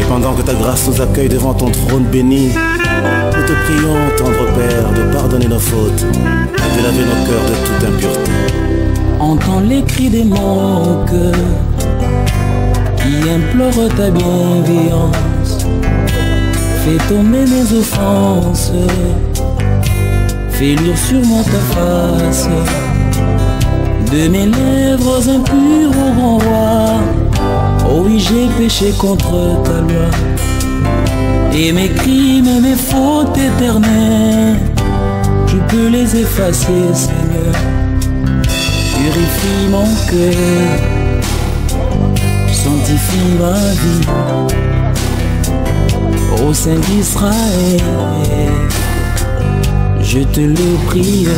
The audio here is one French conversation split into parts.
Pendant que ta grâce nous accueille devant ton trône béni, nous te prions, tendre Père, de pardonner nos fautes, de laver nos cœurs de toute impureté. Entends les cris de mon cœur qui implore ta bienveillance. Fais tomber mes offenses, fais luire sur moi ta face. De mes lèvres impures au grand roi, oh oui, j'ai péché contre ta loi. Et mes crimes et mes fautes éternelles, tu peux les effacer, Seigneur. Purifie mon cœur, sanctifie ma vie. Ô Saint d'Israël, je te le prie.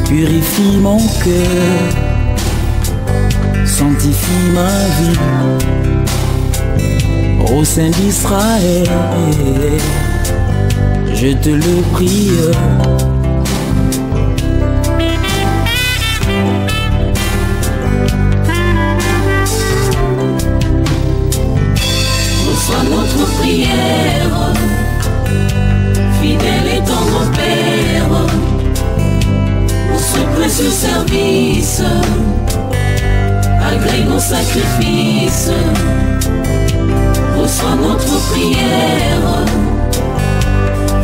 Purifie mon cœur, sanctifie ma vie. Ô Saint d'Israël, je te le prie. Reçois notre prière, fidèle et tendre Père, pour ce précieux service. Agrée nos sacrifices, reçois notre prière,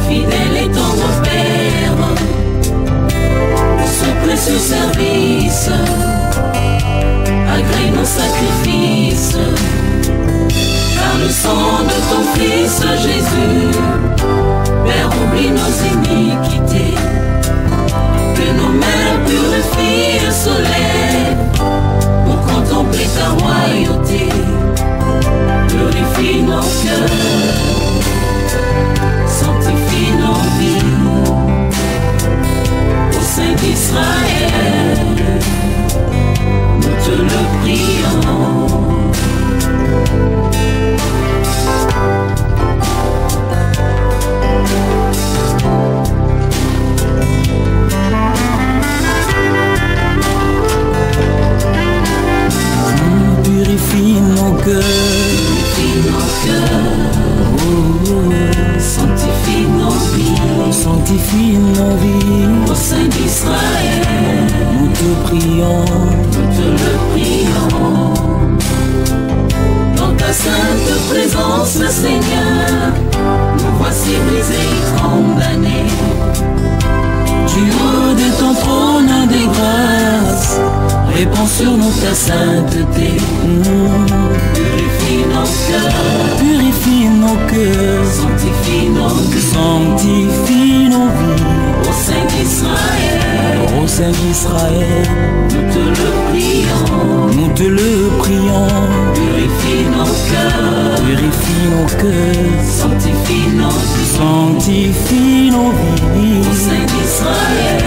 fidèle et tendre Père, pour ce précieux service. Agrée nos sacrifices, car le sang de ton Fils Jésus, Père, oublie nos iniquités, que nos mains purifient et se lèvent pour contempler ta royauté. Purifie nos cœurs, sanctifie nos vies. Ô Saint d'Israël, nous te le prions. Purifie nos cœurs, sanctifie nos vies, sanctifie nos vies. Ô Saint d'Israël, nous te prions, nous te le prions. Dans ta sainte présence, Seigneur, nous voici brisés et condamnés. Du haut de ton trône de grâce, répands sur nous ta sainte sainteté. Purifie nos cœurs. Purifie nos cœurs. Sanctifie nos vies. Sanctifie nos vies. Ô Saint d'Israël. Ô Saint d'Israël. Nous te le prions. Nous te le prions. Purifie nos cœurs. Purifie nos cœurs. Sanctifie nos vies. Sanctifie nos vies. Ô Saint d'Israël.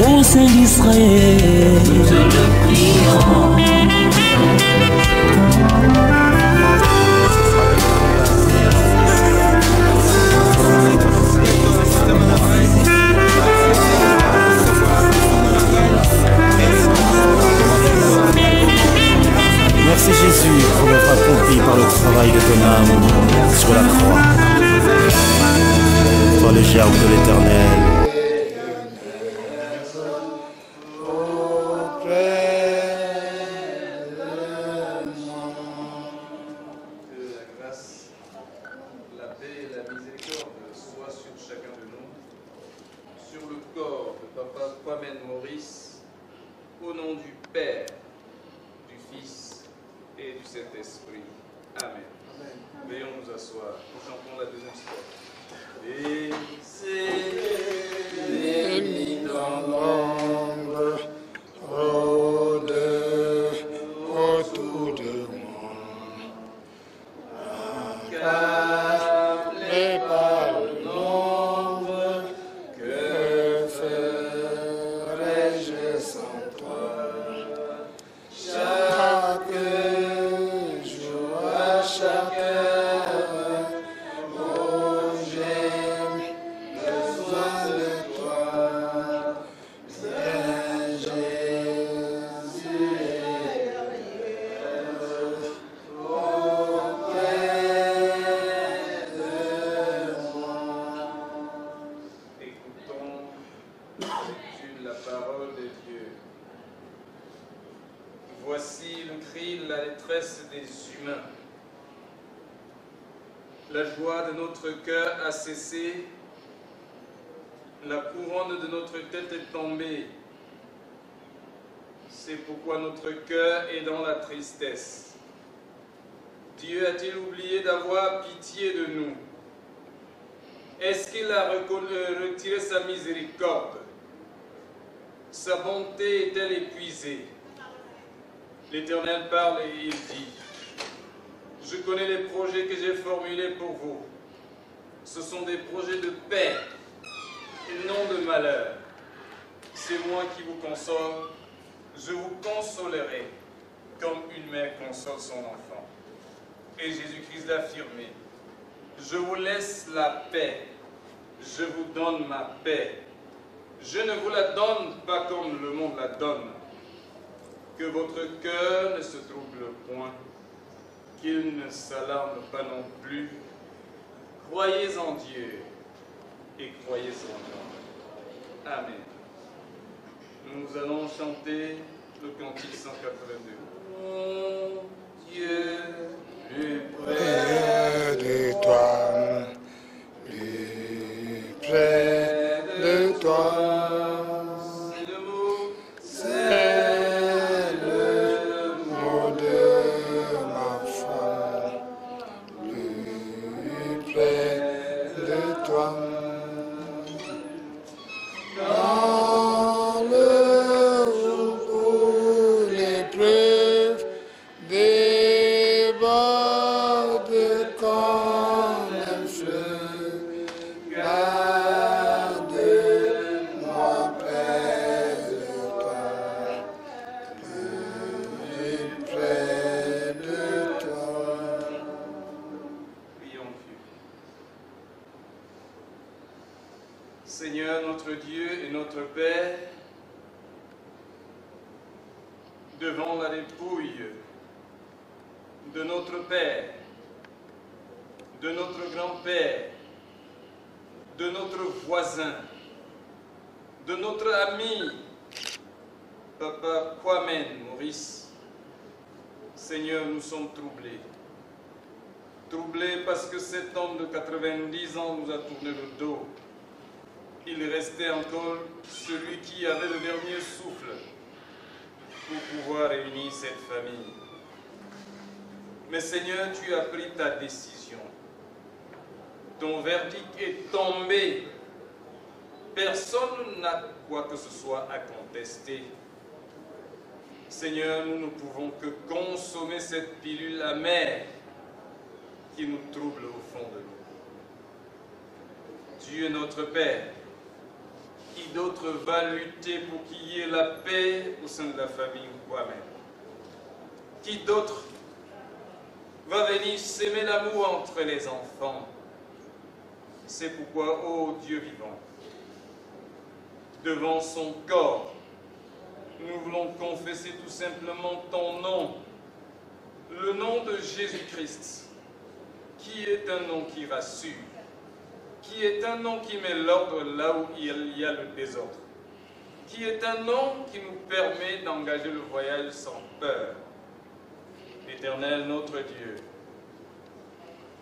Ô Saint d'Israël. Nous te le prions. Merci Jésus pour l'œuvre accomplie par le travail de ton âme sur la croix. Toi le germe de l'Éternel. Au nom du Père, du Fils et du Saint-Esprit. Amen. Veuillons nous asseoir. Nous chantons la deuxième strophe. Et c'est mis dans l'ombre, rôde autour de moi. Accablé par le nombre, que ferais-je sans toi? Chaque jour, à chaque heure, oh, j'ai besoin de toi. Viens, Jésus, auprès de moi. Écoutons la parole de Dieu. Voici le cri, la détresse des humains. La joie de notre cœur a cessé, la couronne de notre tête est tombée. C'est pourquoi notre cœur est dans la tristesse. Dieu a-t-il oublié d'avoir pitié de nous? Est-ce qu'il a retiré sa miséricorde? Sa bonté est-elle épuisée? L'Éternel parle et il dit: je connais les projets que j'ai formulés pour vous. Ce sont des projets de paix et non de malheur. C'est moi qui vous console. Je vous consolerai comme une mère console son enfant. Et Jésus-Christ l'a affirmé: je vous laisse la paix. Je vous donne ma paix. Je ne vous la donne pas comme le monde la donne. Que votre cœur ne se trouble point, qu'il ne s'alarme pas non plus. Croyez en Dieu et croyez en moi. Amen. Nous allons chanter le cantique 182. Mon Dieu, plus près de toi, plus près de toi. Seigneur notre Dieu et notre Père, devant la dépouille de notre Père, de notre grand-père, de notre voisin, de notre ami, Papa Kwame Maurice, Seigneur, nous sommes troublés. Troublés parce que cet homme de 90 ans nous a tourné le dos. Il restait encore celui qui avait le dernier souffle pour pouvoir réunir cette famille. Mais Seigneur, tu as pris ta décision. Ton verdict est tombé. Personne n'a quoi que ce soit à contester. Seigneur, nous ne pouvons que consommer cette pilule amère qui nous trouble au fond de nous. Dieu notre Père, qui d'autre va lutter pour qu'il y ait la paix au sein de la famille ou toi-même? Qui d'autre va venir s'aimer l'amour entre les enfants? C'est pourquoi, ô Dieu vivant, devant son corps, nous voulons confesser tout simplement ton nom, le nom de Jésus-Christ, qui est un nom qui rassure, qui est un nom qui met l'ordre là où il y a le désordre, qui est un nom qui nous permet d'engager le voyage sans peur. Éternel notre Dieu,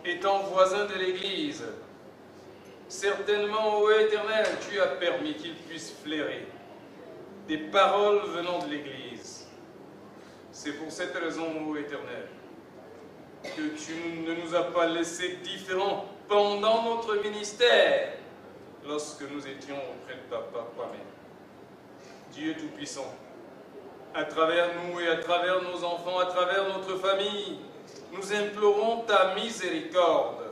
étant voisin de l'Église, certainement, ô Éternel, tu as permis qu'il puisse flairer des paroles venant de l'Église. C'est pour cette raison, ô Éternel, que tu ne nous as pas laissés différents pendant notre ministère, lorsque nous étions auprès de Papa toi-même. Dieu Tout-Puissant, à travers nous et à travers nos enfants, à travers notre famille, nous implorons ta miséricorde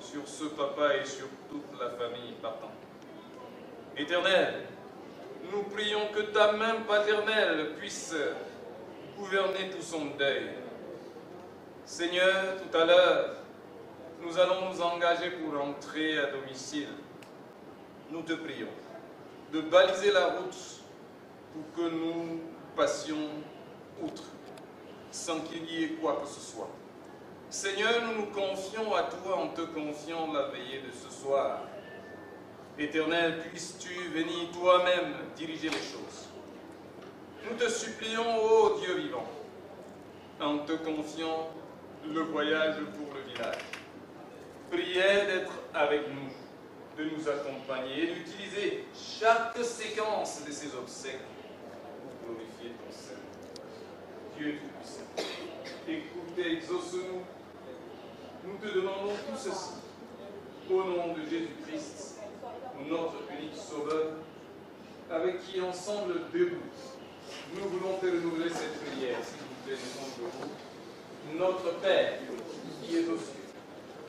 sur ce papa et sur toute la famille partant. Éternel, nous prions que ta main paternelle puisse gouverner tout son deuil. Seigneur, tout à l'heure, nous allons nous engager pour entrer à domicile. Nous te prions de baliser la route pour que nous passions outre, sans qu'il y ait quoi que ce soit. Seigneur, nous nous confions à toi en te confiant la veillée de ce soir. Éternel, puisses-tu venir toi-même diriger les choses. Nous te supplions, ô Dieu vivant, en te confiant le voyage pour le village. Prière d'être avec nous, de nous accompagner et d'utiliser chaque séquence de ces obsèques pour glorifier ton Seigneur. Dieu Tout-Puissant, écoute et exauce-nous. Nous te demandons tout ceci au nom de Jésus-Christ, notre unique Sauveur, avec qui ensemble debout, nous voulons te renouveler cette prière, s'il vous plaît, devant vous. Notre Père, qui est aux cieux,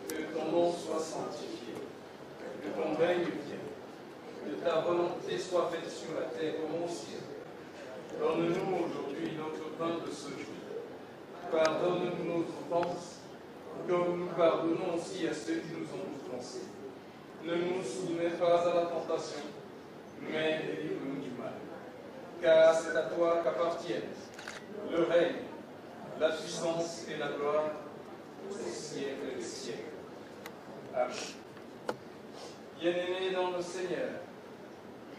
que ton nom soit sanctifié, que ton règne vienne, que ta volonté soit faite sur la terre comme au ciel. Donne-nous aujourd'hui notre pain de ce jour. Pardonne-nous nos offenses, comme nous pardonnons aussi à ceux qui nous ont offensés. Ne nous soumets pas à la tentation, mais délivre-nous du mal. Car c'est à toi qu'appartiennent le règne, la puissance et la gloire au siècle des siècles. Amen. Bien-aimés dans le Seigneur,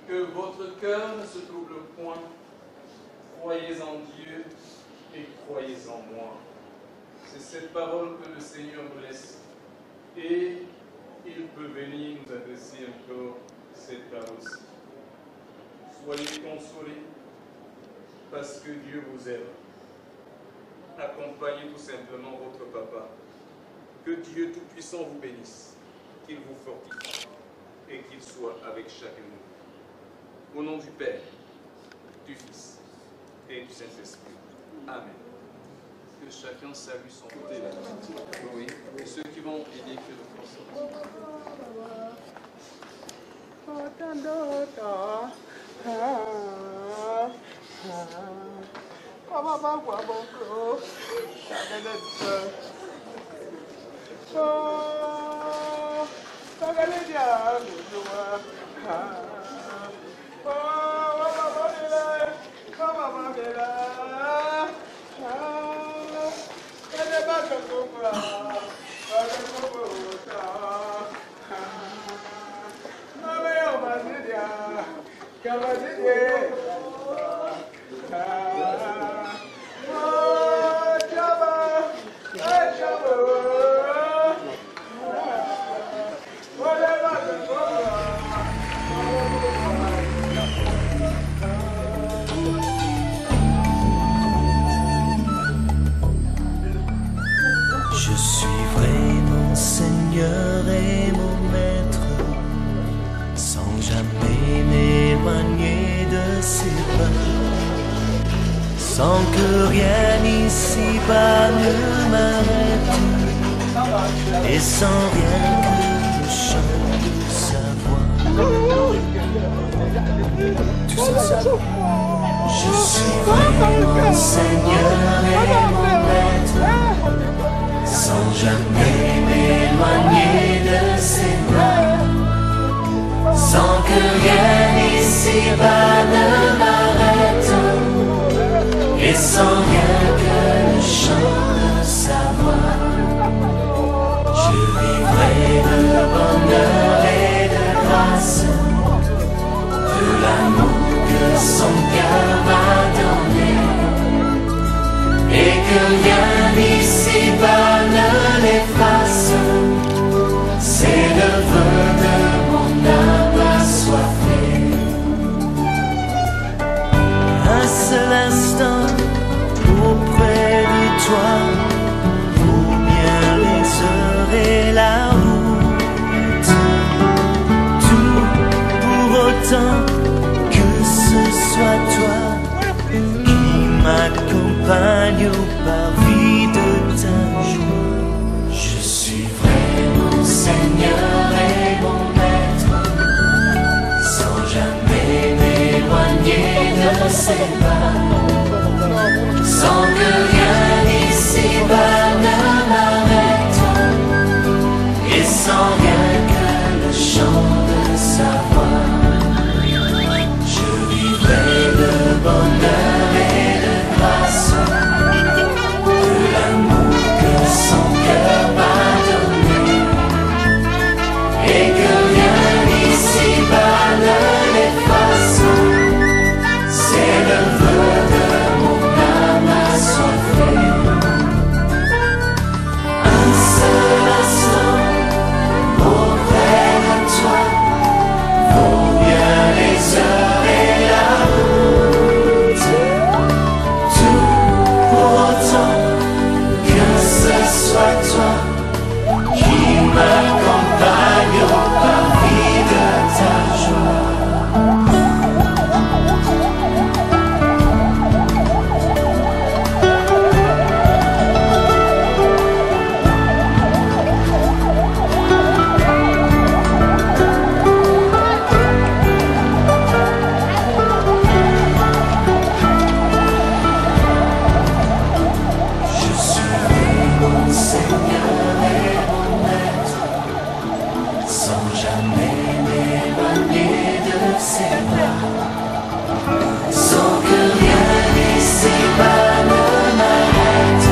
que votre cœur ne se trouble point. Croyez en Dieu et croyez en moi. C'est cette parole que le Seigneur nous laisse. Et il peut venir nous adresser encore cette parole-ci. Soyez consolés parce que Dieu vous aime. Accompagnez tout simplement votre papa. Que Dieu Tout-Puissant vous bénisse, qu'il vous fortifie et qu'il soit avec chacun de nous. Au nom du Père, du Fils et du Saint-Esprit. Amen. Que chacun salue son côté. Oui. Et ceux qui vont aider que le consent. sans que rien ici-bas ne m'arrête, et sans rien que le chant de sa voix. Tout ça, je suis mon Seigneur et mon Maître, sans jamais m'éloigner de ses mains, sans que rien ici-bas ne m'arrête, et sans rien que le chant de sa voix. Je vivrai de bonheur et de grâce, de l'amour que son cœur m'a donné, et que rien ici-bas ne l'efface. C'est le vœu de mon âme assoiffée. Un seul instant auprès de toi, pour bien les heures et la route, tout pour autant que ce soit toi qui m'accompagne au parvis de ta joie. Je suivrai mon Seigneur et mon Maître, sans jamais m'éloigner de ses pas, sans que rien ici-bas ne m'arrête, et sans rien que le chant de sa voix. Je vivrai de bonheur et de grâce, de l'amour que son cœur m'a donné, et que rien ici-bas ne l'efface. C'est le vœu de mon âme assoiffée. Un seul instant auprès de toi, vaut bien les heures et la route, tout pour autant que ce soit toi qui m'accompagne au parvis de ta joie. Je suivrai mon Seigneur et mon Maître, sans jamais m'éloigner de ses bras, sans que rien ici-bas ne m'arrête,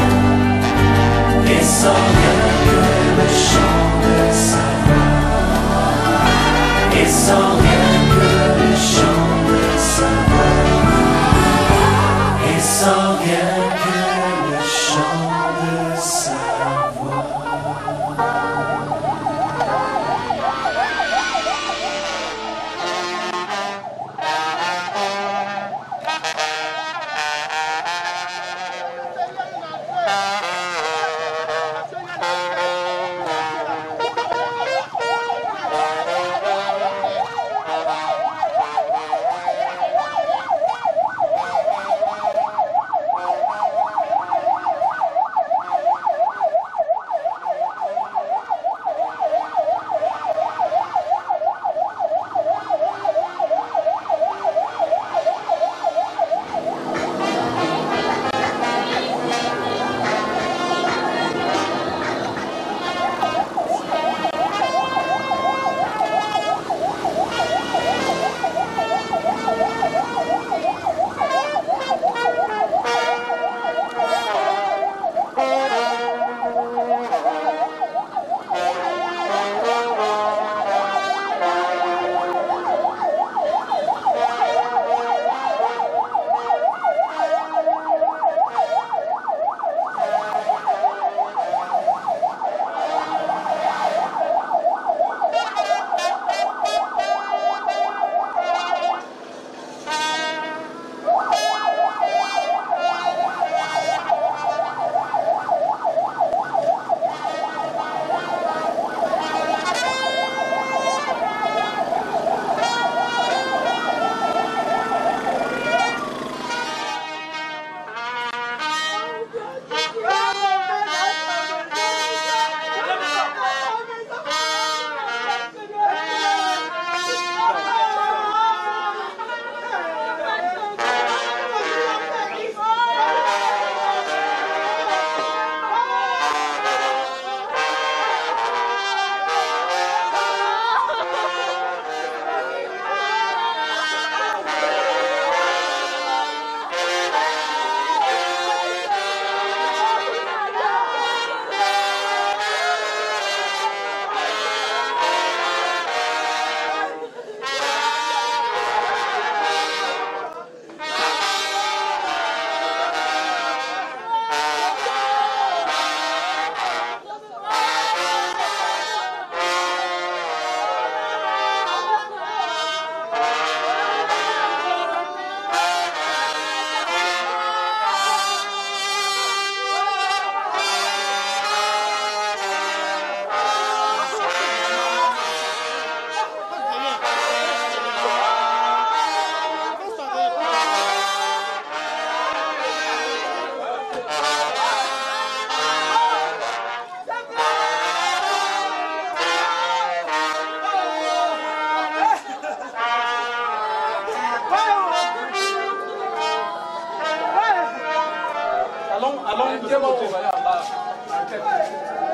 et sans rien que le chant de sa voix, et sans rien que le chant de sa voix, et sans rien que le chant de sa voix.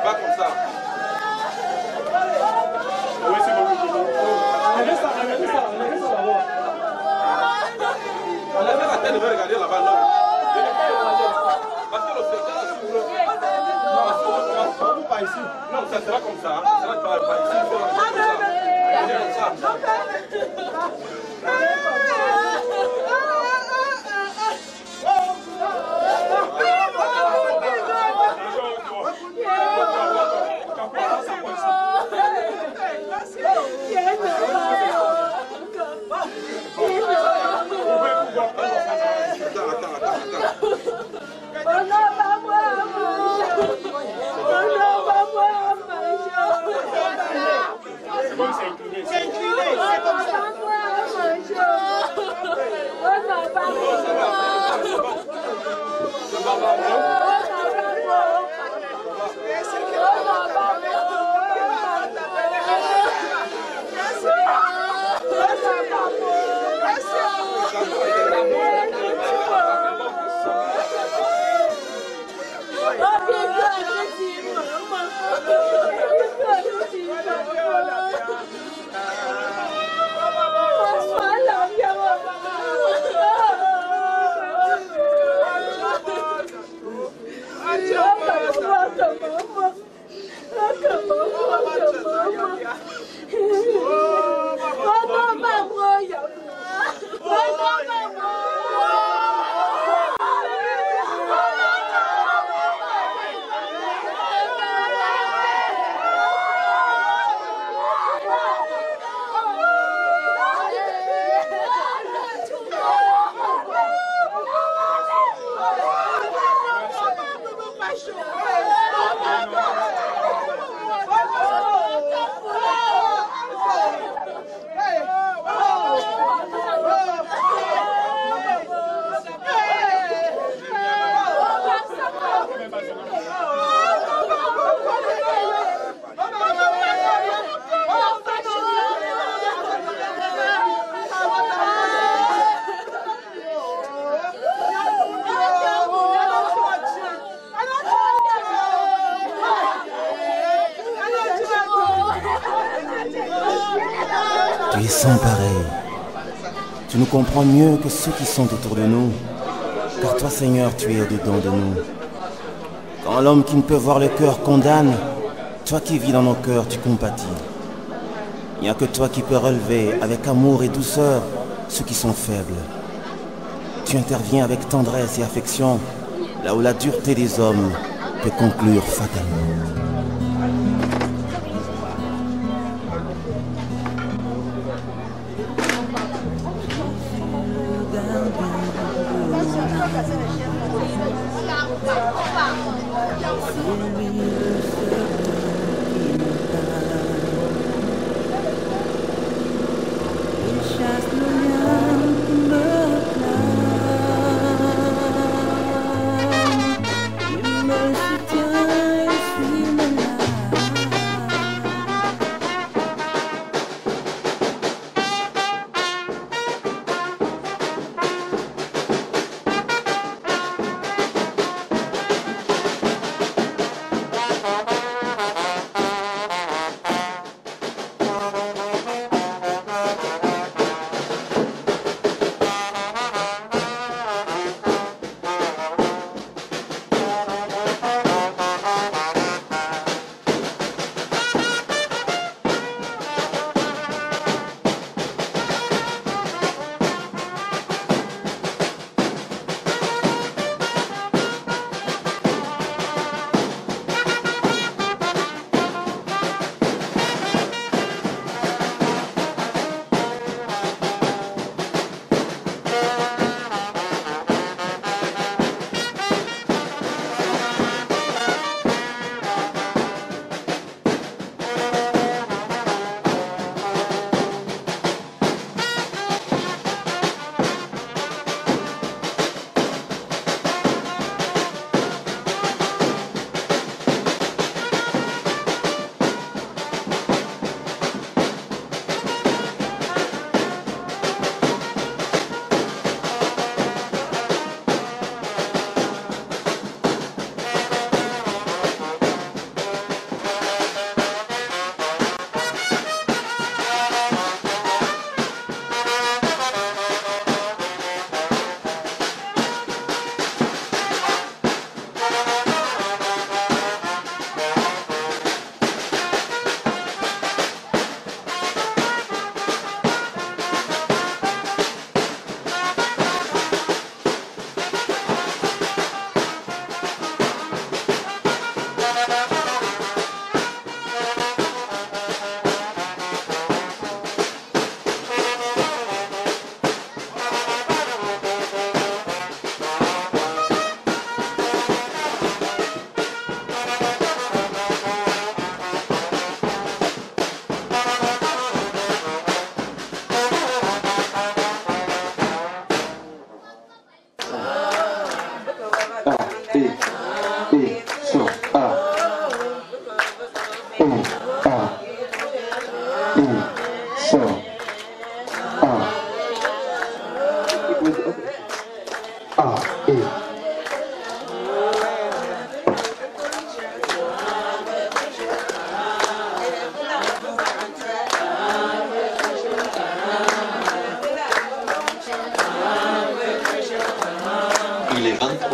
Va comme ça. Oui, c'est bon. Enlevez ça. Enlevez la tête, regardez là-bas, non. Parce que le spectacle s'ouvre. Non, pas ici. Non, ça sera comme ça. Ça sera pas ici. Comme ça. Tu es sans pareil. Tu nous comprends mieux que ceux qui sont autour de nous. Car toi, Seigneur, tu es au-dedans de nous. Quand l'homme qui ne peut voir le cœur condamne, toi qui vis dans nos cœurs, tu compatis. Il n'y a que toi qui peux relever avec amour et douceur ceux qui sont faibles. Tu interviens avec tendresse et affection, là où la dureté des hommes peut conclure fatalement.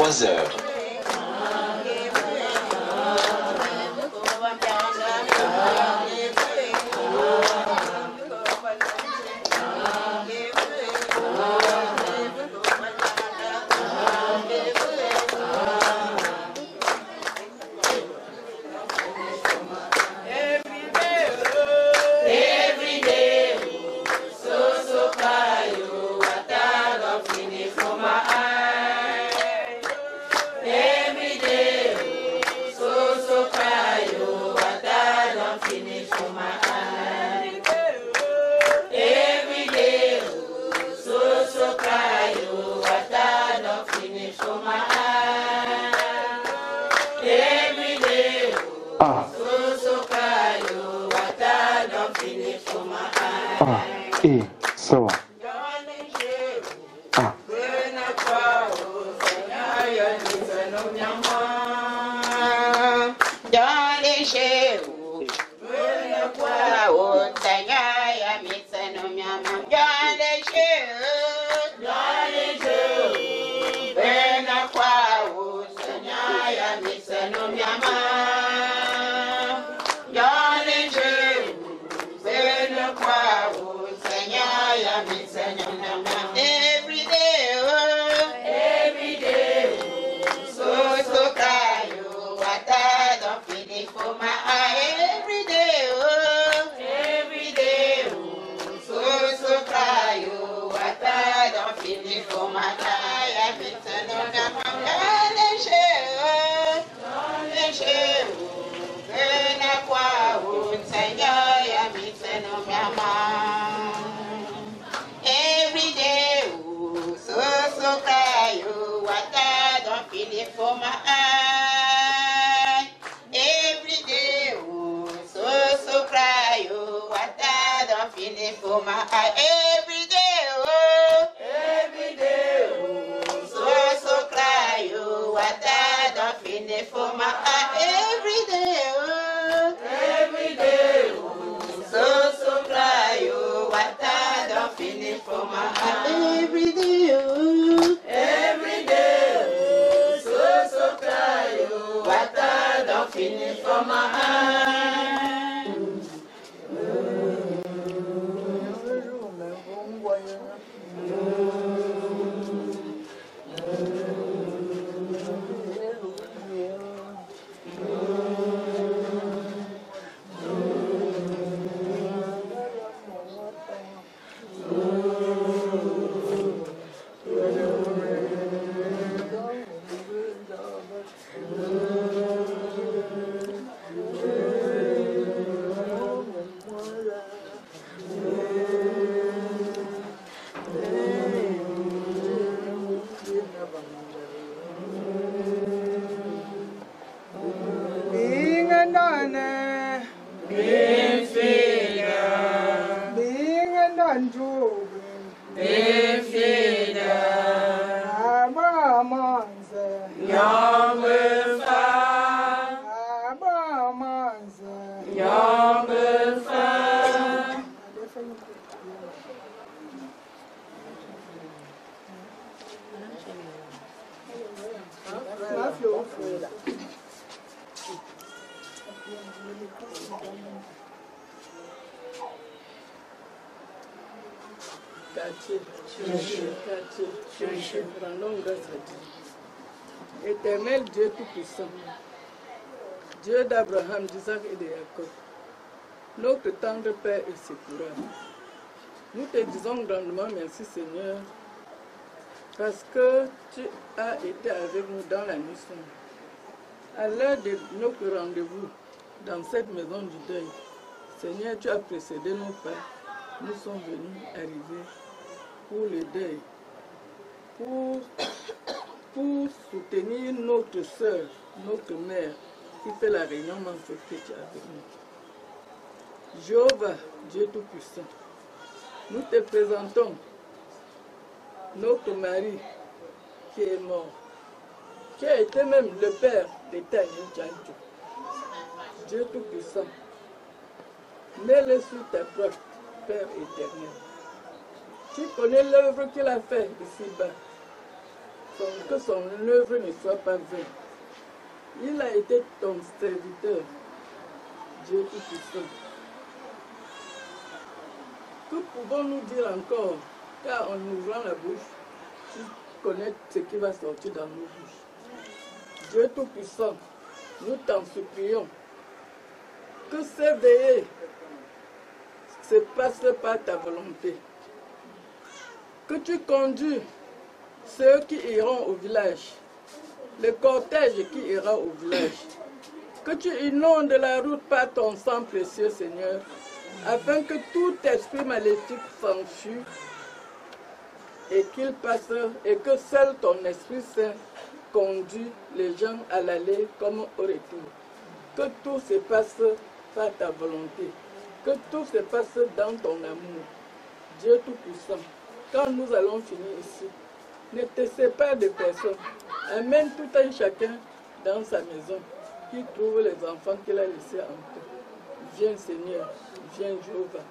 23 heures. Sawa. Rendons grâce à Dieu. Éternel Dieu Tout-Puissant, Dieu d'Abraham, d'Isaac et de Jacob, notre tendre Père et secoureur, nous te disons grandement merci Seigneur, parce que tu as été avec nous dans la nuit sombre. À l'heure de notre rendez-vous dans cette maison du deuil, Seigneur, tu as précédé nos pas. Nous sommes venus arriver pour le deuil, pour soutenir notre soeur, notre mère, qui fait la réunion manifeste avec nous. Jéhovah, Dieu Tout-Puissant, nous te présentons notre mari qui est mort, qui a été même le père de Tanya Djanjo. Dieu Tout-Puissant, mets-le sur ta droite, Père éternel. Tu connais l'œuvre qu'il a fait ici-bas. que son œuvre ne soit pas vaine. Il a été ton serviteur, Dieu Tout-Puissant. Que pouvons-nous dire encore? Car en ouvrant la bouche, tu connais ce qui va sortir dans nos bouches. Dieu Tout-Puissant, nous t'en supplions que ces veillées se passent par ta volonté. Que tu conduis ceux qui iront au village, le cortège qui ira au village. Que tu inondes la route par ton sang précieux, Seigneur, afin que tout esprit maléfique s'enfuit et qu'il passe, et que seul ton Esprit Saint conduit les gens à l'aller comme au retour. Que tout se passe par ta volonté, que tout se passe dans ton amour. Dieu Tout-Puissant, quand nous allons finir ici, ne te sépare de personne. Amène tout un chacun dans sa maison, qui trouve les enfants qu'il a laissés en toi. Viens Seigneur, viens Jéhovah,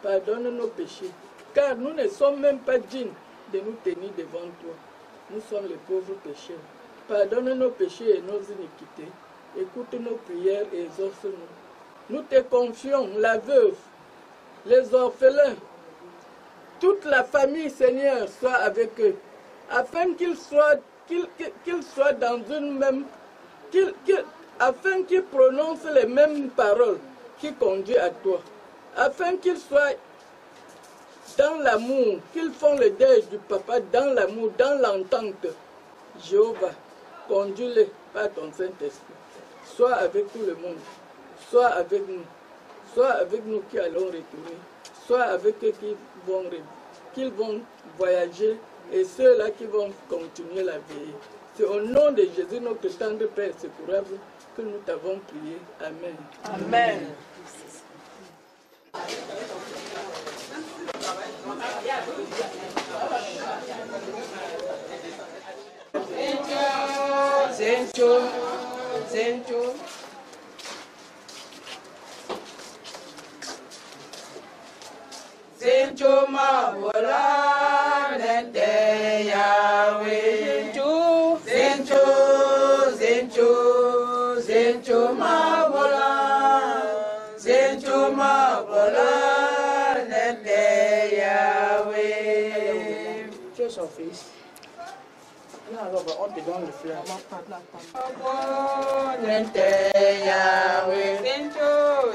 pardonne nos péchés, car nous ne sommes même pas dignes de nous tenir devant toi. Nous sommes les pauvres pécheurs. Pardonne nos péchés et nos iniquités. Écoute nos prières et exauce-nous. Nous te confions la veuve, les orphelins, toute la famille, Seigneur, soit avec eux, afin qu'ils soient dans une même... afin qu'ils prononcent les mêmes paroles qui conduisent à toi, afin qu'ils soient dans l'amour, qu'ils font le deuil du papa dans l'amour, dans l'entente. Jéhovah, conduis-les par ton Saint-Esprit. Sois avec tout le monde, sois avec nous qui allons retourner, sois avec eux qui vont voyager et ceux-là qui vont continuer la veille. C'est au nom de Jésus, notre tendre Père secourable, que nous t'avons prié. Amen. Amen. Zencho, Zencho. Zencho mabola nende Yahweh. Zencho, Zencho, Zencho mabola. Zencho mabola nende Yahweh. Tu es son fils. Non, alors on te donne le fleur.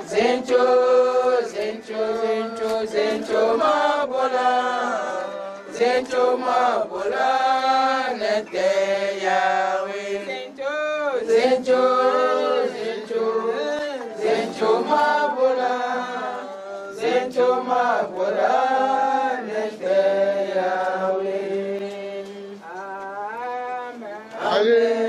Zencho, Zencho, Zencho, Zencho mabola. Zencho mabola nete Yahweh. Zencho, Zencho, Zencho mabola. Zencho mabola nete Yahweh. Amen.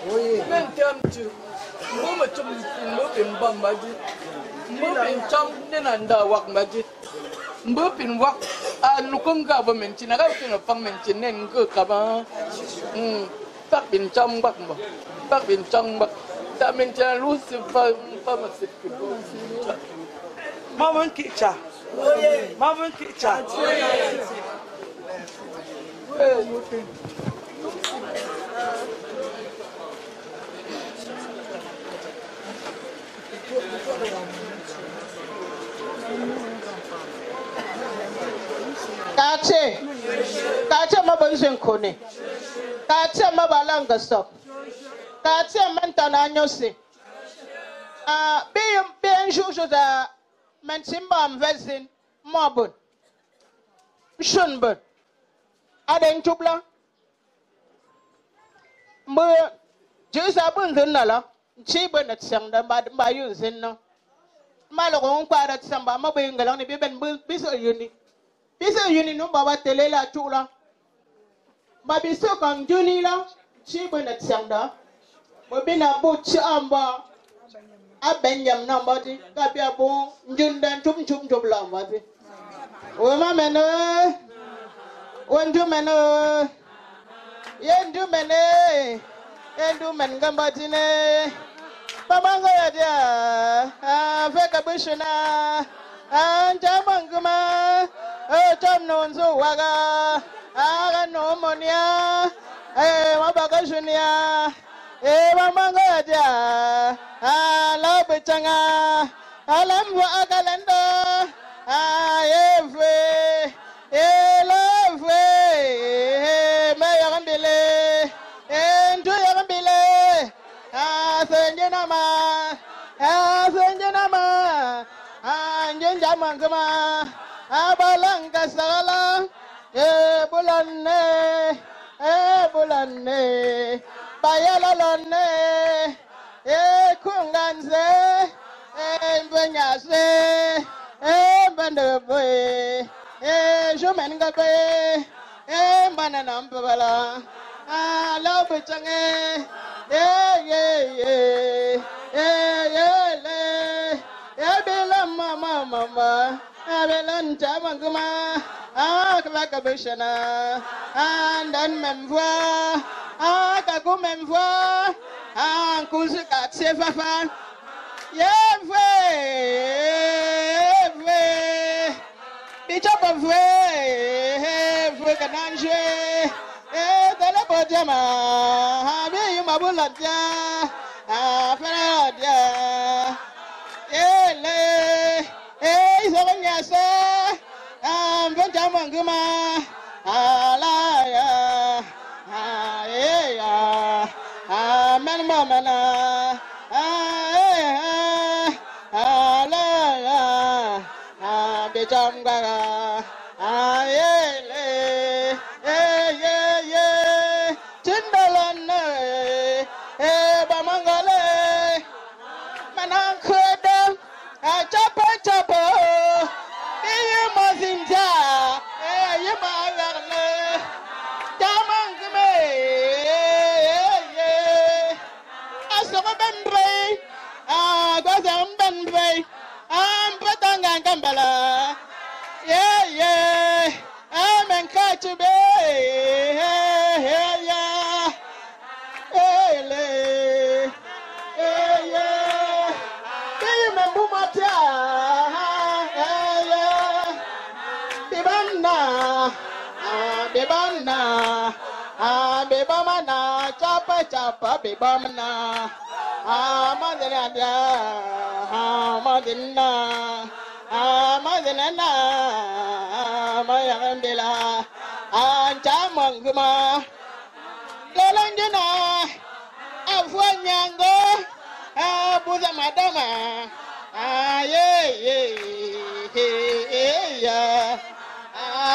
Oui. Même terme tu. Moi me chum mo pin bam baji. Mo pin chum nenanda wak baji. Mo pin wak a lukong government na ka pin pang mention nen ko ka ba. Pak pin chum wak mo. Pak pin chum wak. Ta mention lu se pa ma se ko. Maman kicha. Maman kicha. Kache mabanzen kone. Kache mabalanga stop. Kache mentana nyose. Bien jour da mentimba mvezin mabun. Shunbun. Aden tubla. Mbe jisa bun zinala. Chiba na tsangda ba yun zinna. Maloko ngkwara tsamba mabingalang ni biben biso yuni. Bisa yuni no baba telela chula. Babiso kam juni la chiba na tsangda. Babina bu chamba. Abenyam na mbati kapia bu njunda chum la mbati. Wema meno. Wendu meno. Yendu mene. Yendu men gambati ne. Pamango ya dia. Feka bushuna. Anjamanguma. Tom no nzo waga. Aga no monia. Mabaga junia. Pamango ya dia. La betanga. Alamwa agalenda. Eve. Elove. Mayarambile. Endo yarambile. Senjenama. Senjenama. Anjenjamangama. Abalanga sala. Bulane. Bulane. Bayalalone. Kunganze. Benyase. Bandebe. Jumengabe. Bananambala. Lobichange. Mama. Abelan Jamanguma. Klakabishana. And then Memva. Kaku Memva. Kuzuka Sefafa. Bishop of Way, Cananje, Telebojama, Habi Mabuladia, Feradia, Savanyasa, Benjamanguma, Alaya, Manmamana. Jangara, Tindalane, Bamangale, Manankreda, Chapa, Mazinja, Yamalane, Jamangme, Asabenbre, Gazam Benbre, Patanga Gambala. I'm in Kachibe. Bibamana, chapa, bibamana. Madina. Madina, Mayambila, Anjamanguma, Galandina, Afuanyango, Buza Madama,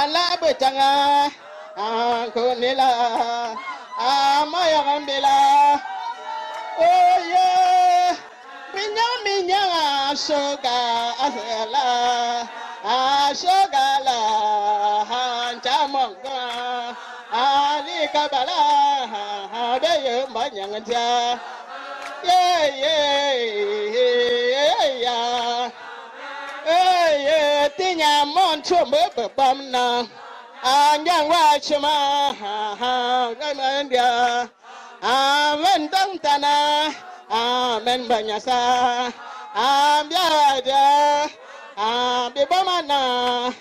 Alabutanga, Kunila, Mayambila, Minya, Soga, Azela. Shogala, Jamon ga ali kabala be ye manyang ja ye ya ye tinya mon chombe bam na anyang wa chuma ga mandia amen dang tana amen banyasa ambiada bibamana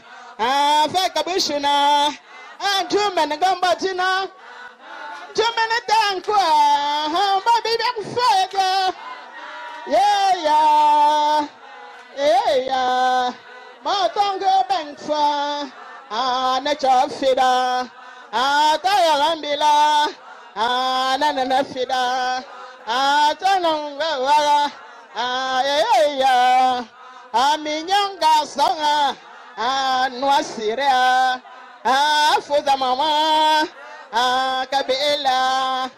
feka bishuna tumen gambatina tumen tankwa baby fega yeah ma tonga bankfa na chafida ataya lambila na fida atanonga wala aminyanga sanga nwasirea fuza mama kabila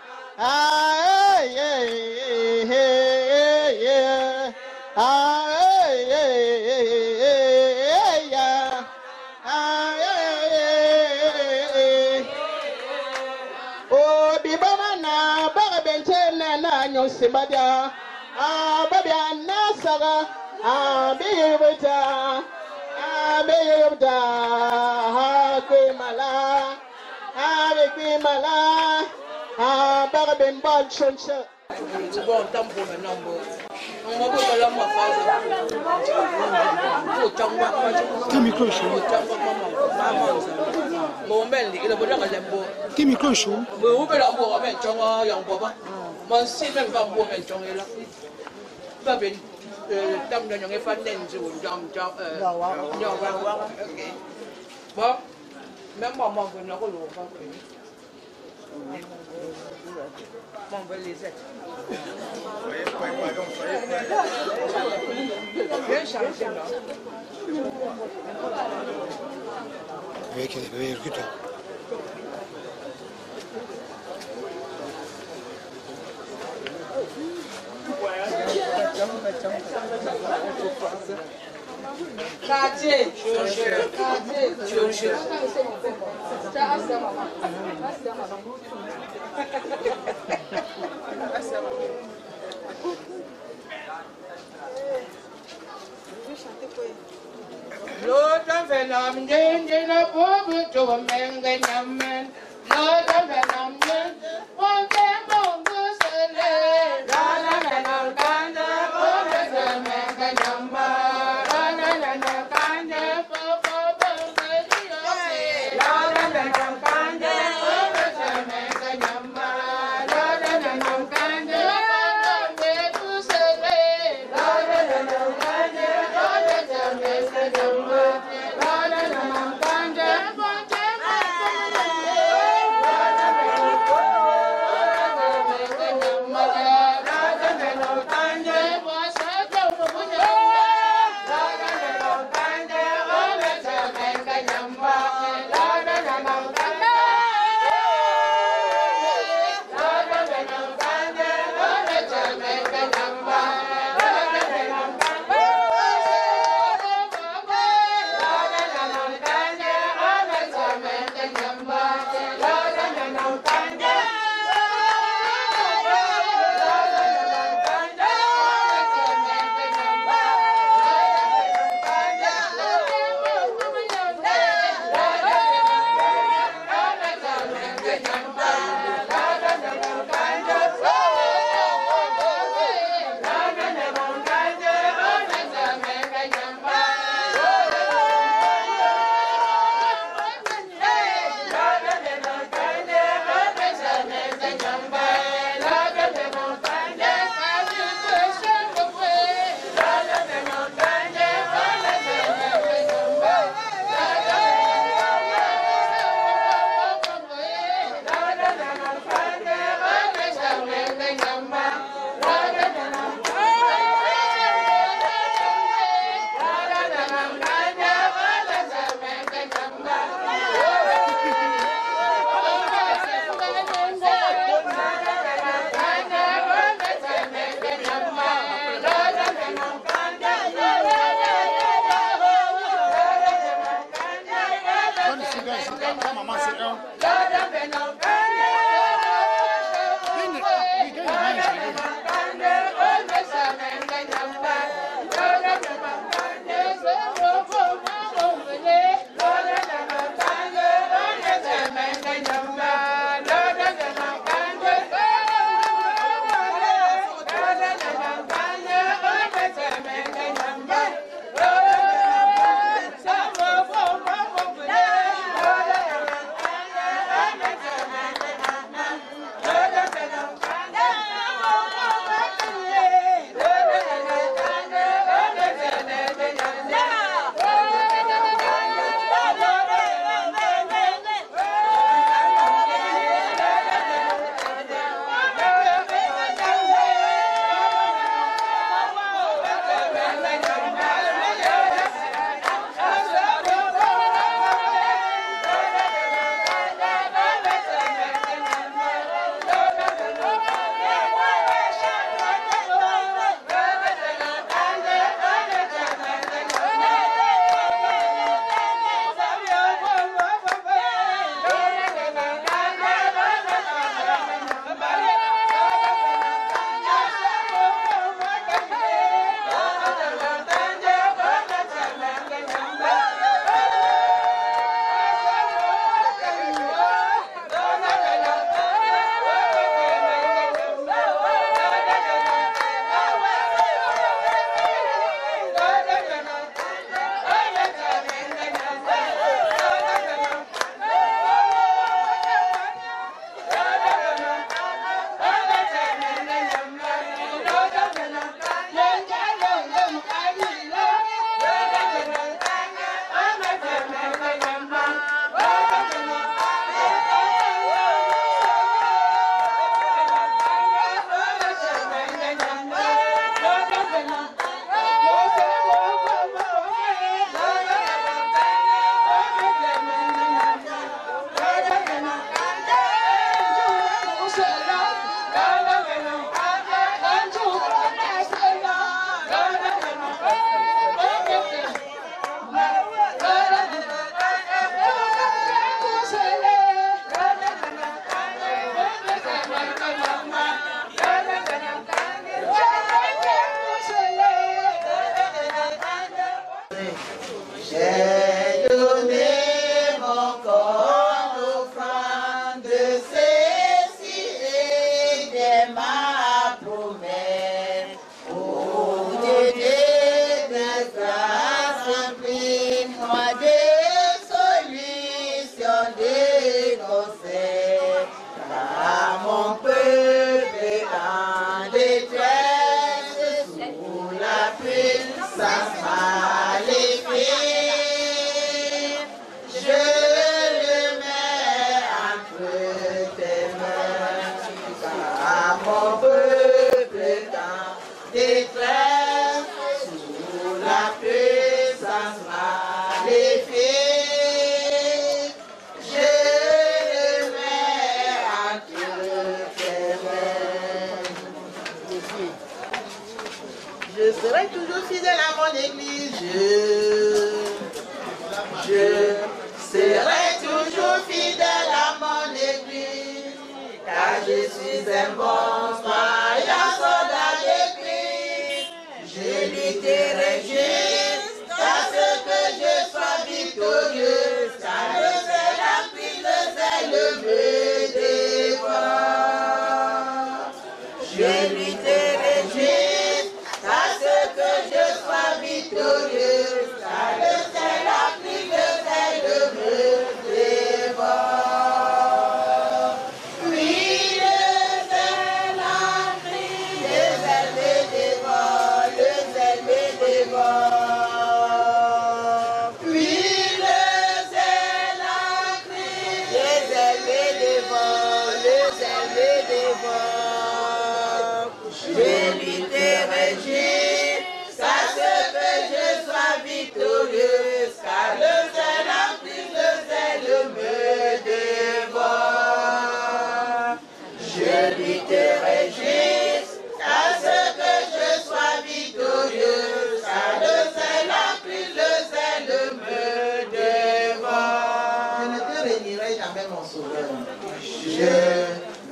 bibamana bagabentene na nyosimbada babya nasaga biyubuta kwimala bagabembal chonsha bon tampo maintenant on va voir la ma phase Qui micro chaud? Bon ben il a besoin de lembo Qui micro chaud? mais où peut la boire mais chonga yang boba mon si même pas boire mais chonga là pas ben tam de yang fa nen ju jam ok bon même maman que na ko lo fa ko mon bel les bien chargé là Avec recruteur. Quartier. L'autre phénomène de la pauvre tout même gagnant. L'autre phénomène, on fait mon goût seul. L'autre phénomène, on fait mon gagnant. c'est ma promesse. Oh Dieu de grâce, imprime-moi des solutions de conseils à mon peuple en détresse sous la puissance maléfique. Je le mets entre tes mains, à mon peuple en détresse sous la puissance maléfique. Je le mets entre tes mains. Je serai toujours fidèle à mon église. Je serai toujours fidèle à mon église, car je suis un bon croyant soldat de Christ. Je lutterai jusqu'à ce que je sois victorieux, car le zèle a pris le zèle me dévore. Je lutterai jusqu'à ce que je sois victorieux, car le zèle a pris le zèle me dévore. Oui, le zèle a pris, le zèle me dévore, le zèle me dévore. Oui, le zèle a pris, le zèle me dévore, le zèle me dévore. Je lutterai jusqu'à ce que je sois victorieuse, car le zèle a pris, le zèle me dévore. Je lutterai jusqu'à ce que je sois victorieuse, car le zèle a pris, le zèle me dévore. Je ne te réunirai jamais mon sauveur. Je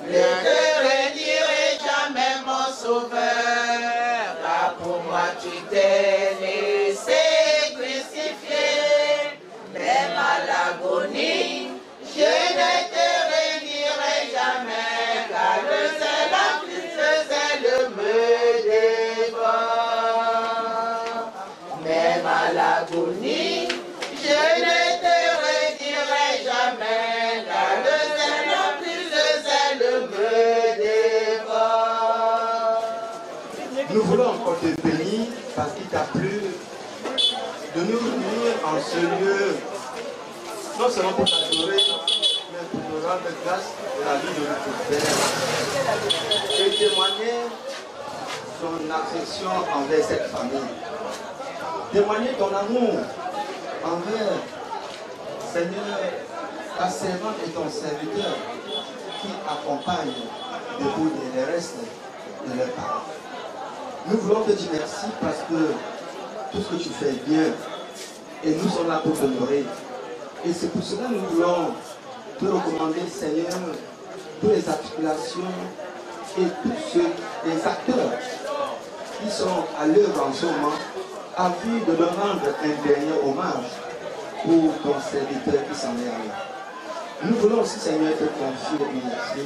ne te réunirai jamais mon sauveur, car pour moi tu t'es laissé crucifier. Même à l'agonie, je ne te réunirai jamais, car le zèle a pris, le zèle me dévore. Même à l'agonie, je ne te réunirai jamais, car le zèle a pris, le zèle me dévore. Nous voulons encore te bénir parce qu'il t'a plu de nous réunir en ce lieu, non seulement pour t'adorer, mais pour te rendre grâce de la vie de notre Père et témoigner son affection envers cette famille. Témoigner ton amour envers, Seigneur, ta servante et ton serviteur qui accompagnent debout les restes de leurs parents. Nous voulons te dire merci parce que tout ce que tu fais est bien et nous sommes là pour t'honorer. Et c'est pour cela que nous voulons te recommander, Seigneur, toutes les articulations et tous les acteurs qui sont à l'œuvre en ce moment, à vue de leur rendre un dernier hommage pour ton serviteur qui s'en est allé. Nous voulons aussi, Seigneur, te confier et remercier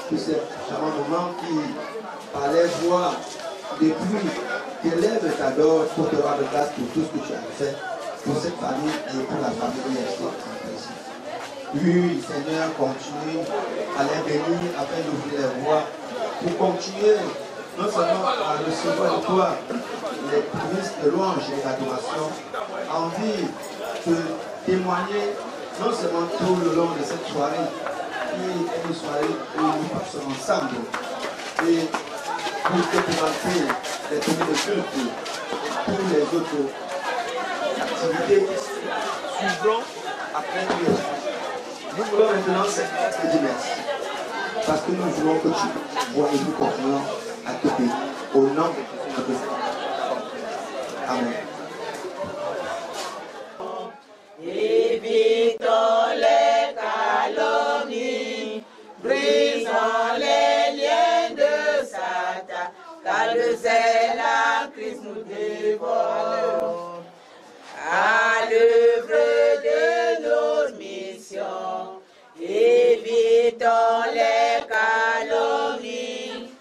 que c'est un moment qui, par les voix, depuis qu'élève ta dor pour te rendre grâce pour tout ce que tu as fait pour cette famille et pour la famille IFC en principe. Oui, Seigneur, continue à les bénir afin d'ouvrir les voies pour continuer non seulement à recevoir de toi les promesses de louange et d'adoration, envie de témoigner non seulement tout le long de cette soirée, qui est une soirée où nous passons ensemble, et pour te présenter les communes de culte pour les autres activités qui suivront après tout. Nous voulons maintenant te dire merci, parce que nous voulons que tu vois et nous continuons à te bénir au nom de Jésus notre Seigneur. Amen. Évitons les calomnies, brisons les liens de Satan, car le zèle à Christ nous dévore. À l'œuvre de nos missions, évitons les calomnies,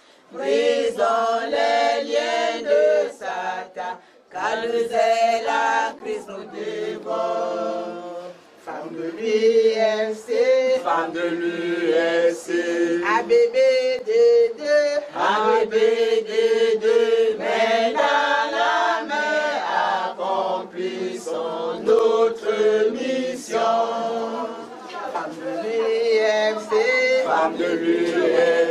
car le zèle à Christ nous dévore. Femme de l'UFC, femme de l'UFC, ABBD2, ABBD2, mais dans la main accomplissons notre mission. Femme de l'UFC, femme de l'UFC.